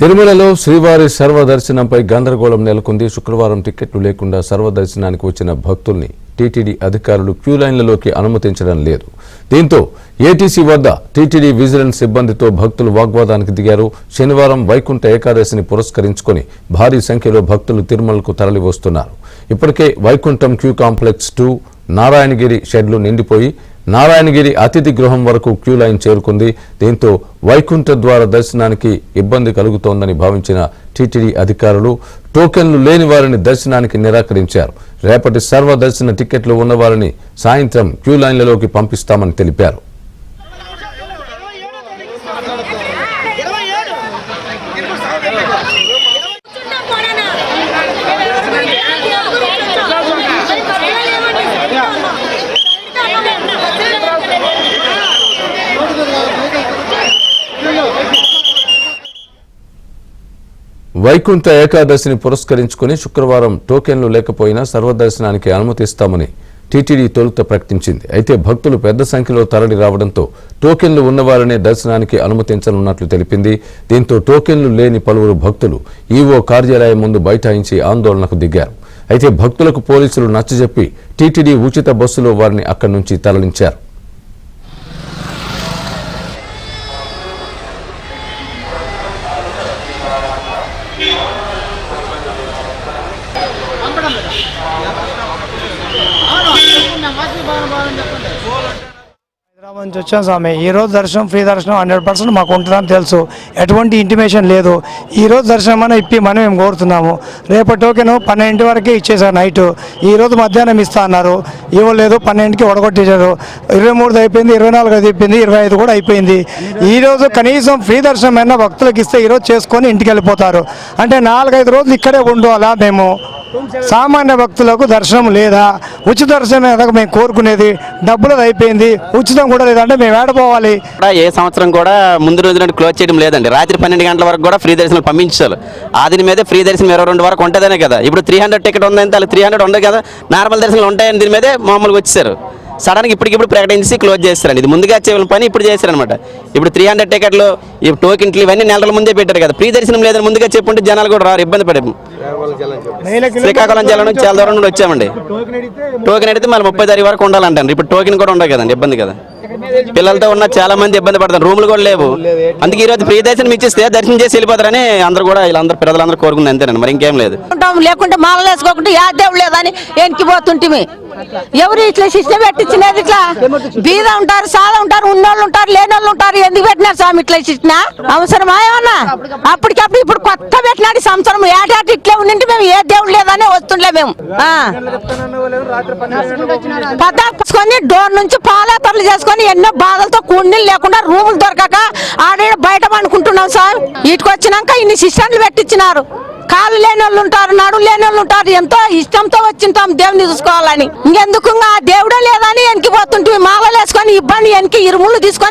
తిరుమలలో శ్రీవారి సర్వదర్శనంపై గందరగోళం నెలకొంది. శుక్రవారం టికెట్లు లేకుండా సర్వదర్శనానికి వచ్చిన భక్తుల్ని టీటీడీ అధికారులు క్యూ లైన్లలోకి అనుమతించడం లేదు. దీంతో ఏటీసీ వద్ద టీటీడీ విజిలెన్స్ సిబ్బందితో భక్తులు వాగ్వాదానికి దిగారు. శనివారం వైకుంఠ ఏకాదశిని పురస్కరించుకొని భారీ సంఖ్యలో భక్తులు తిరుమలకు తరలివస్తున్నారు. ఇప్పటికే వైకుంఠం క్యూ కాంప్లెక్స్ 2, నారాయణగిరి షెడ్లు నిండిపోయి నారాయణగిరి అతిథి గృహం వరకు క్యూ లైన్ చేరుకుంది. దీంతో వైకుంఠ ద్వార దర్శనానికి ఇబ్బంది కలుగుతోందని భావించిన టీటీడీ అధికారులు టోకెన్లు లేని వారిని దర్శనానికి నిరాకరించారు. రేపటి సర్వదర్శన టికెట్లు ఉన్న వారిని సాయంత్రం క్యూ లైన్లలోకి పంపిస్తామని తెలిపారు. వైకుంఠ ఏకాదశిని పురస్కరించుకుని శుక్రవారం టోకెన్లు లేకపోయినా సర్వదర్శనానికి అనుమతిస్తామని టీటీడీ తొలుత ప్రకటించింది. అయితే భక్తులు పెద్ద సంఖ్యలో తరలి రావడంతో టోకెన్లు ఉన్నవారినే దర్శనానికి అనుమతించనున్నట్లు తెలిపింది. దీంతో టోకెన్లు లేని పలువురు భక్తులు ఈవో కార్యాలయం ముందు బైఠాయించి ఆందోళనకు దిగారు. అయితే భక్తులకు పోలీసులు నచ్చజెప్పి టీటీడీ ఉచిత బస్సులో వారిని అక్కడి నుంచి తరలించారు. హైదరాబాద్ నుంచి వచ్చాం స్వామి. ఈరోజు దర్శనం ఫ్రీ దర్శనం 100% మాకు ఉంటుందని తెలుసు. ఎటువంటి ఇంటిమేషన్ లేదు. ఈరోజు దర్శనం అని ఇప్పి మనం మేము కోరుతున్నాము. రేపటి టోకెన్ 12 వరకే ఇచ్చేసారు నైట్. ఈరోజు మధ్యాహ్నం ఇస్తా అన్నారు, ఇవ్వలేదు. 12కి ఒడగొట్టేశారు. 23 అయిపోయింది, 24 అయిపోయింది, 25 కూడా అయిపోయింది. ఈరోజు కనీసం ఫ్రీ దర్శనం అయినా భక్తులకు ఇస్తే ఈరోజు చేసుకొని ఇంటికి వెళ్ళిపోతారు. అంటే 4-5 రోజులు ఇక్కడే ఉండాలా? మేము సామాన్య భక్తులకు దర్శనం లేదా? ఉచిత దర్శనం ఏదో మేము కోరుకునేది. డబ్బులు అయిపోయింది, ఉచితం కూడా లేదంటే మేము ఏడపోవాలి. ఏ సంవత్సరం కూడా ముందు రోజు నుండి క్లోజ్ చేయడం లేదండి. రాత్రి 12 గంటల వరకు కూడా ఫ్రీ దర్శనం పంపించాలి. ఆదిని మీదే ఫ్రీ దర్శనం 22 వరకు ఉంటుందనే కదా. ఇప్పుడు 300 టికెట్ ఉందంటే వాళ్ళు 300 ఉండదు కదా. నార్మల్ దర్శనాలు ఉంటాయని దీని మీదే మామూలుగా వచ్చారు. సడన్గా ఇప్పటికిప్పుడు ప్రకటించి క్లోజ్ చేస్తారండి. ఇది ముందుగా చేయడం పని ఇప్పుడు చేశారనమాట. ఇప్పుడు 300 టికెట్లు, ఈ టోకెన్లు ఇవన్నీ నెలల ముందే పెట్టారు కదా. ఫ్రీ దర్శనం లేదని ముందుగా చెప్పుంటే జనాలు కూడా రారు, ఇబ్బంది పడారు. శ్రీకాకుళం జిల్లా నుంచి చాలా దూరం నుండి వచ్చామండి. టోకెన్ అడిగితే మళ్ళీ 30 తారీఖు వరకు ఉండాలంటారు. ఇప్పుడు టోకెన్ కూడా ఉండదు కదండి, ఇబ్బంది కదా. పిల్లలతో ఉన్న చాలా మంది ఇబ్బంది పడతారు, రూములు కూడా లేవు. అందుకే ఈరోజు ఫ్రీ దర్శనం ఇచ్చేస్తే దర్శనం చేసి వెళ్ళిపోతారని అందరూ కూడా వీళ్ళందరూ పిల్లలందరూ కోరుకుంది, అంతేనండి, మరి ఇంకేం లేదు. లేకుంటే మాలలు వేసుకోకుండా యా దేవుడు లేదని వెనక్కి పోతుంటే ఎవరు ఇట్లా సిస్టమ్ పెట్టించినది? ఇట్లా బీద ఉంటారు, సాదా ఉంటారు, ఉన్నోళ్ళు ఉంటారు, లేని వాళ్ళు ఉంటారు. ఎందుకు పెట్టినారు స్వామి ఇట్లా ఇచ్చిన? అవసరమా ఏమన్నా? అప్పటికప్పుడు ఇప్పుడు కొత్త పెట్టినాడు సంవత్సరం. ఏటాటి ఇట్లా ఉండి మేము ఏ దేవుడు లేదని వస్తుండే. మేము పదార్చుకొని డోర్ నుంచి పాలతరలు చేసుకొని ఎన్నో బాధలతో కూడీలు లేకుండా రూములు దొరకక ఆడ బయట పండుకుంటున్నాం సార్. వీటికి వచ్చినాక ఇన్ని సిస్టంలు పెట్టించినారు. కాళ్ళు లేని వాళ్ళు ఉంటారు, నడులు లేని వాళ్ళు ఉంటారు. ఎంతో ఇష్టంతో వచ్చింటాం దేవుని చూసుకోవాలని. ఇంకెందుకు ఆ దేవుడే లేదని వెనక్కి పోతుంటే మాలలు వేసుకొని ఇబ్బంది వెనక్కి ఇరుములు తీసుకొని